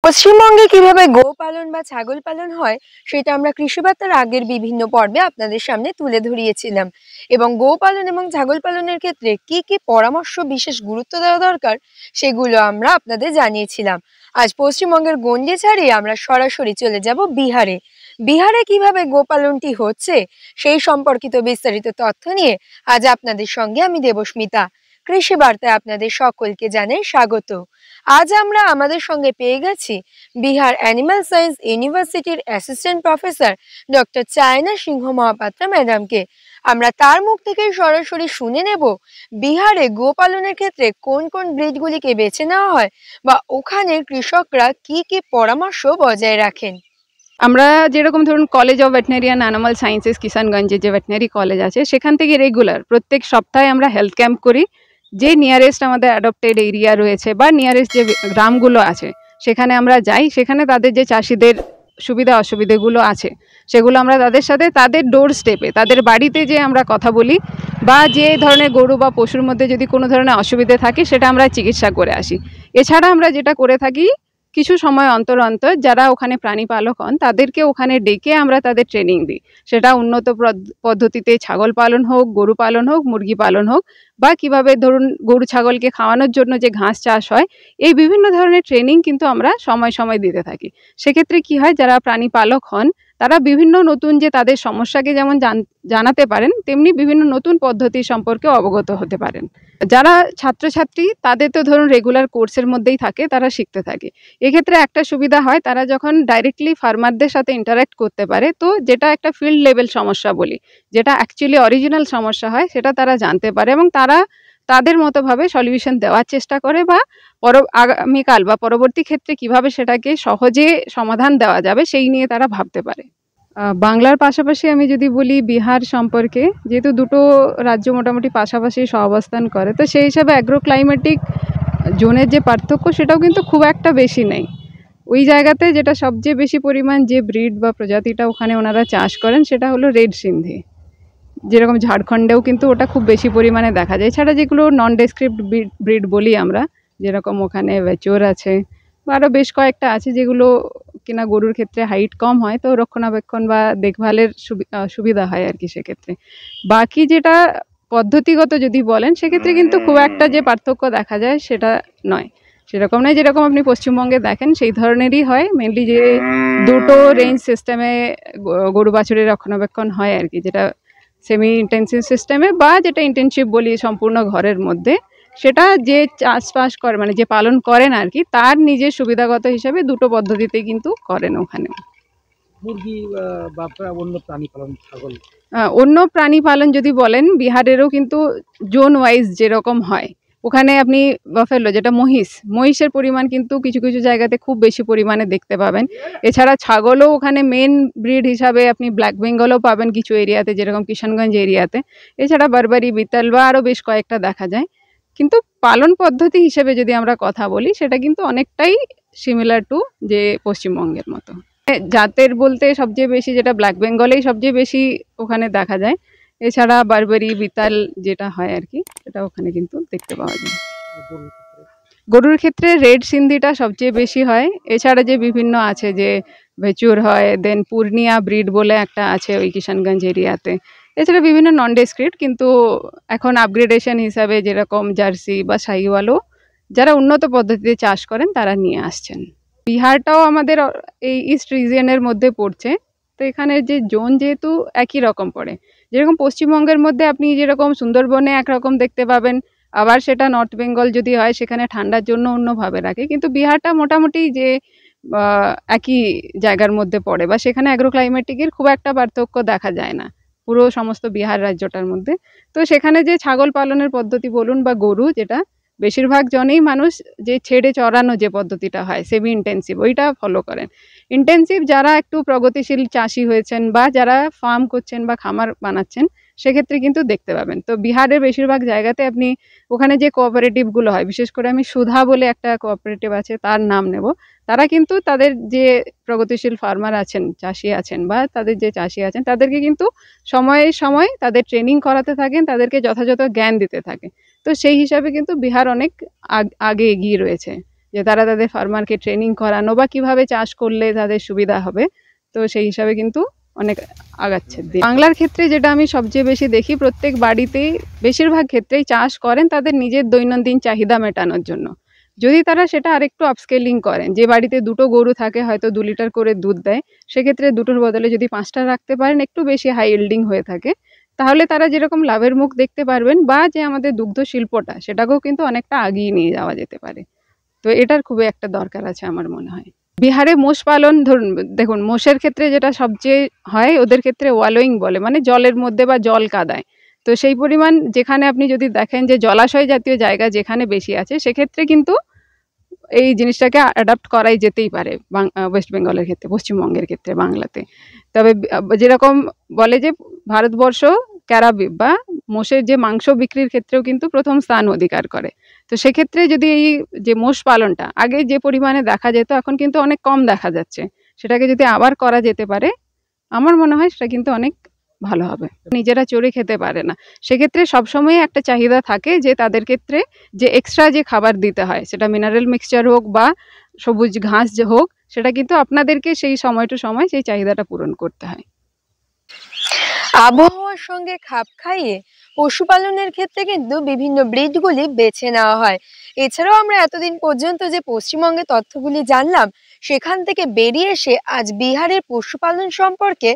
পশ্চিমবঙ্গে কিভাবে গোপালন বা ছাগল পালন হয় সেটা আমরা কৃষি বার্তার আগের বিভিন্ন পর্বে আপনাদের সামনে তুলে ধরিয়েছিলাম। এবং গোপালন এবং ছাগল পালনের ক্ষেত্রে কি কি পরামর্শ বিশেষ গুরুত্ব দেওয়া দরকার সেগুলো আমরা আপনাদের জানিয়েছিলাম। আজ পশ্চিমবঙ্গের গণ্ডি ছাড়িয়ে আমরা সরাসরি চলে যাব বিহারে। বিহারে কিভাবে গোপালনটি হচ্ছে সেই সম্পর্কিত বিস্তারিত তথ্য নিয়ে আজ আপনাদের সঙ্গে আমি দেবস্মিতা। কৃষি বার্তায় আপনাদের সকলকে জানাই স্বাগত। আজ আমরা আমাদের সঙ্গে পেয়ে গেছি বিহার অ্যানিমাল সায়েন্স ইউনিভার্সিটির অ্যাসিস্ট্যান্ট প্রফেসর ডক্টর চায়না সিংহ মহাপাত্র ম্যাডামকে। আমরা তার মুখ থেকে সরাসরি শুনে নেব বিহারে গোপালনের ক্ষেত্রে কোন কোন ব্রিডগুলিকে বেছে নেওয়া হয় বা ওখানের কৃষকরা কি কি পরামর্শ বজায় রাখেন। আমরা যেরকম ধরুন college of veterinary animal sciences কিষানগঞ্জে যে ভেটেরিনারি কলেজ আছে সেখান থেকে রেগুলার প্রত্যেক সপ্তাহে আমরা হেলথ ক্যাম্প করি। যে নিয়ারেস্ট আমাদের অ্যাডপ্টেড এরিয়া রয়েছে বা নিয়ারেস্ট যে গ্রামগুলো আছে সেখানে আমরা যাই, সেখানে তাদের যে চাষিদের সুবিধা অসুবিধাগুলো আছে সেগুলো আমরা তাদের সাথে তাদের ডোর স্টেপে তাদের বাড়িতে যে আমরা কথা বলি বা যে ধরনের গরু বা পশুর মধ্যে যদি কোনো ধরনের অসুবিধে থাকে সেটা আমরা চিকিৎসা করে আসি। এছাড়া আমরা যেটা করে থাকি, কিছু সময় অন্তর অন্তর যারা ওখানে প্রাণী পালক হন তাদেরকে ওখানে ডেকে আমরা তাদের ট্রেনিং দিই। সেটা উন্নত পদ্ধতিতে ছাগল পালন হোক, গরু পালন হোক, মুরগি পালন হোক, বা কিভাবে ধরুন গরু ছাগলকে খাওয়ানোর জন্য যে ঘাস চাষ হয়, এই বিভিন্ন ধরনের ট্রেনিং কিন্তু আমরা সময় সময় দিতে থাকি। সেক্ষেত্রে কি হয়, যারা প্রাণী পালক হন তারা বিভিন্ন নতুন যে তাদের সমস্যাকে যেমন জানাতে পারেন, তেমনি বিভিন্ন নতুন পদ্ধতি সম্পর্কে অবগত হতে পারেন। যারা ছাত্রছাত্রী তাদের তো ধরুন রেগুলার কোর্সের মধ্যেই থাকে, তারা শিখতে থাকে। এক্ষেত্রে একটা সুবিধা হয়, তারা যখন ডাইরেক্টলি ফার্মারদের সাথে ইন্টারাক্ট করতে পারে, তো যেটা একটা ফিল্ড লেভেল সমস্যা বলি, যেটা অ্যাকচুয়ালি অরিজিনাল সমস্যা হয়, সেটা তারা জানতে পারে এবং তারা তাদের মতোভাবে সলিউশন দেওয়ার চেষ্টা করে বা আগামীকাল বা পরবর্তী ক্ষেত্রে কিভাবে সেটাকে সহজে সমাধান দেওয়া যাবে সেই নিয়ে তারা ভাবতে পারে। বাংলার পাশাপাশি আমি যদি বলি বিহার সম্পর্কে, যেহেতু দুটো রাজ্য মোটামুটি পাশাপাশি সহাবস্থান করে, তো সেই হিসাবে অ্যাগ্রোক্লাইমেটিক জোনের যে পার্থক্য সেটাও কিন্তু খুব একটা বেশি নেই। ওই জায়গাতে যেটা সবচেয়ে বেশি পরিমাণ যে ব্রিড বা প্রজাতিটা ওখানে ওনারা চাষ করেন সেটা হলো রেড সিন্ধি। যেরকম ঝাড়খণ্ডেও কিন্তু ওটা খুব বেশি পরিমাণে দেখা যায়। এছাড়া যেগুলো নন ডেসক্রিপ্ট ব্রিড বলি আমরা, যেরকম ওখানে ভেচোর আছে বা আরও বেশ কয়েকটা আছে যেগুলো কিনা গরুর ক্ষেত্রে হাইট কম হয়, তো রক্ষণাবেক্ষণ বা দেখভালের সুবিধা হয় আর কি। সেক্ষেত্রে বাকি যেটা পদ্ধতিগত যদি বলেন সেক্ষেত্রে কিন্তু খুব একটা যে পার্থক্য দেখা যায় সেটা নয়, সেরকম নয়। যেরকম আপনি পশ্চিমবঙ্গে দেখেন সেই ধরনেরই হয়। মেনলি যে দুটো রেঞ্জ সিস্টেমে গরু বাছুরের রক্ষণাবেক্ষণ হয় আর কি, যেটা সেমি ইন্টেন্সিভ সিস্টেমে বা যেটা ইন্টেনসিভ বলি সম্পূর্ণ ঘরের মধ্যে, সেটা যে চাষবাস করে মানে যে পালন করেন আর কি, তার নিজের সুবিধাগত হিসাবে দুটো পদ্ধতিতে কিন্তু করেন ওখানে। মুরগি বা অন্য প্রাণী পালন, ছাগল, অন্য প্রাণী পালন যদি বলেন, বিহারেরও কিন্তু জোন ওয়াইজ যেরকম হয়, ওখানে আপনি বাফেলো যেটা মহিষের পরিমাণ কিন্তু কিছু কিছু জায়গাতে খুব বেশি পরিমাণে দেখতে পাবেন। এছাড়া ছাগলও ওখানে মেন ব্রিড হিসাবে আপনি ব্ল্যাক বেঙ্গলও পাবেন কিছু এরিয়াতে, যেরকম কিষানগঞ্জ এরিয়াতে। এছাড়া বারবারি, বিতাল বা আরও বেশ কয়েকটা দেখা যায়। কিন্তু পালন পদ্ধতি হিসেবে যদি আমরা কথা বলি, সেটা কিন্তু অনেকটাই সিমিলার টু যে পশ্চিমবঙ্গের মতো। জাতের বলতে সবচেয়ে বেশি যেটা ব্ল্যাক বেঙ্গলেই সবচেয়ে বেশি ওখানে দেখা যায়। এছাড়া বারবারি, বিতাল যেটা হয় আর কি, সেটা ওখানে কিন্তু দেখতে পাওয়া যায়। গরুর ক্ষেত্রে রেড সিন্ধিটা সবচেয়ে বেশি হয়। এছাড়া যে বিভিন্ন আছে, যে ভেচুর হয়, দেন পূর্ণিয়া ব্রিড বলে একটা আছে ওই কিষানগঞ্জ এরিয়াতে। এছাড়া বিভিন্ন নন ডেসক্রিপ্ট, কিন্তু এখন আপগ্রেডেশন হিসাবে যেরকম জার্সি বা শাহিওয়ালও যারা উন্নত পদ্ধতিতে চাষ করেন তারা নিয়ে আসছেন। বিহারটাও আমাদের এই ইস্ট রিজিয়নের মধ্যে পড়ছে, তো এখানে যে জোন যেহেতু একই রকম পড়ে, যেরকম পশ্চিমবঙ্গের মধ্যে আপনি যেরকম সুন্দরবনে একরকম দেখতে পাবেন, আবার সেটা নর্থ বেঙ্গল যদি হয় সেখানে ঠান্ডার জন্য অন্যভাবে রাখে, কিন্তু বিহারটা মোটামুটি যে একই জায়গার মধ্যে পড়ে বা সেখানে অ্যাগ্রোক্লাইমেটিকের খুব একটা পার্থক্য দেখা যায় না পুরো সমস্ত বিহার রাজ্যটার মধ্যে। তো সেখানে যে ছাগল পালনের পদ্ধতি বলুন বা গরু, যেটা বেশিরভাগ জনেই মানুষ যে ছেড়ে চড়ানো যে পদ্ধতিটা হয় সেমি ইন্টেন্সিভ, ওইটা ফলো করেন। ইন্টেন্সিভ যারা একটু প্রগতিশীল চাষি হয়েছেন বা যারা ফার্ম করছেন বা খামার বানাচ্ছেন, সেক্ষেত্রে কিন্তু দেখতে পাবেন। তো বিহারের বেশিরভাগ জায়গাতে আপনি ওখানে যে কোঅপারেটিভগুলো হয়, বিশেষ করে আমি সুধা বলে একটা কোঅপারেটিভ আছে তার নাম নেব, তারা কিন্তু তাদের যে প্রগতিশীল ফার্মার আছেন, চাষি আছেন বা তাদের যে চাষি আছেন, তাদেরকে কিন্তু সময়ে সময় তাদের ট্রেনিং করাতে থাকেন, তাদেরকে যথাযথ জ্ঞান দিতে থাকে। তো সেই হিসাবে কিন্তু বিহার অনেক আগে এগিয়ে রয়েছে যে তারা তাদের ফার্মারকে ট্রেনিং করানো বা কিভাবে চাষ করলে তাদের সুবিধা হবে। তো সেই হিসাবে কিন্তু অনেক আগাচ্ছে। বাংলার ক্ষেত্রে যেটা আমি সবচেয়ে বেশি দেখি, প্রত্যেক বাড়িতেই বেশিরভাগ ক্ষেত্রেই চাষ করেন তাদের নিজের দৈনন্দিন চাহিদা মেটানোর জন্য। যদি তারা সেটা আরেকটু আপস্কেলিং করেন, যে বাড়িতে 2টো গরু থাকে, হয়তো 2 লিটার করে দুধ দেয়, সেক্ষেত্রে 2টোর বদলে যদি 5টা রাখতে পারেন, একটু বেশি হাই ইল্ডিং হয়ে থাকে, তাহলে তারা যেরকম লাভের মুখ দেখতে পারবেন, বা যে আমাদের দুগ্ধ শিল্পটা সেটাকেও কিন্তু অনেকটা আগিয়ে নিয়ে যাওয়া যেতে পারে। তো এটার খুবই একটা দরকার আছে আমার মনে হয়। বিহারে মোষ পালন, ধরুন দেখুন, মোষের ক্ষেত্রে যেটা সবচেয়ে হয়, ওদের ক্ষেত্রে ওয়ালোয়িং বলে, মানে জলের মধ্যে বা জল কাদায়। তো সেই পরিমাণ যেখানে আপনি যদি দেখেন যে জলাশয় জাতীয় জায়গা যেখানে বেশি আছে, সেক্ষেত্রে কিন্তু এই জিনিসটাকে অ্যাডাপ্ট করাই যেতেই পারে ওয়েস্ট বেঙ্গলের ক্ষেত্রে, পশ্চিমবঙ্গের ক্ষেত্রে, বাংলাতে। তবে যেরকম বলে যে ভারতবর্ষ ক্যারাবিফ বা মোষের যে মাংস বিক্রির ক্ষেত্রেও কিন্তু প্রথম স্থান অধিকার করে। তো সেক্ষেত্রে যদি এই যে মোষ পালনটা আগে যে পরিমাণে দেখা যেত, এখন কিন্তু অনেক কম দেখা যাচ্ছে, সেটাকে যদি আবার করা যেতে পারে, আমার মনে হয় সেটা কিন্তু অনেক ভালো হবে। নিজেরা চড়ে খেতে পারে না, সেক্ষেত্রে সবসময় একটা চাহিদা থাকে যে তাদের ক্ষেত্রে যে এক্সট্রা যে খাবার দিতে হয়, সেটা মিনারেল মিক্সচার হোক বা সবুজ ঘাস যে হোক, সেটা কিন্তু আপনাদেরকে সেই সময় টু সময় সেই চাহিদাটা পূরণ করতে হয়। আবহাওয়ার সঙ্গে খাপ খাইয়ে পশুপালনের ক্ষেত্রে কিন্তু বিভিন্ন ব্রিডগুলি বেছে নেওয়া হয়। এছাড়াও আমরা এতদিন পর্যন্ত যে পশ্চিমবঙ্গের তথ্যগুলি জানলাম, সেখান থেকে বেরিয়ে এসে আজ বিহারের পশুপালন সম্পর্কে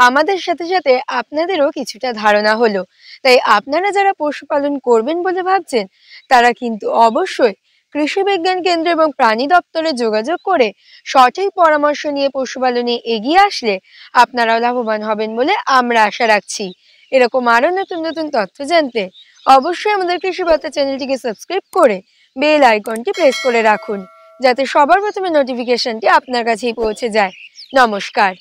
আমাদের সাথে সাথে আপনাদেরও কিছুটা ধারণা হলো। তাই আপনারা যারা পশুপালন করবেন বলে ভাবছেন, তারা কিন্তু অবশ্যই কৃষি বিজ্ঞান কেন্দ্র এবং প্রাণী দপ্তরে যোগাযোগ করে সঠিক পরামর্শ নিয়ে পশুপালনে এগিয়ে আসলে আপনারাও লাভবান হবেন বলে আমরা আশা রাখছি। এরকম আরো নতুন নতুন তথ্য জানতে অবশ্যই আমাদের কৃষি বার্তা চ্যানেলটিকে সাবস্ক্রাইব করে বেল আইকনটি প্রেস করে রাখুন, যাতে সবার প্রথমে নোটিফিকেশনটি আপনার কাছেই পৌঁছে যায়। নমস্কার।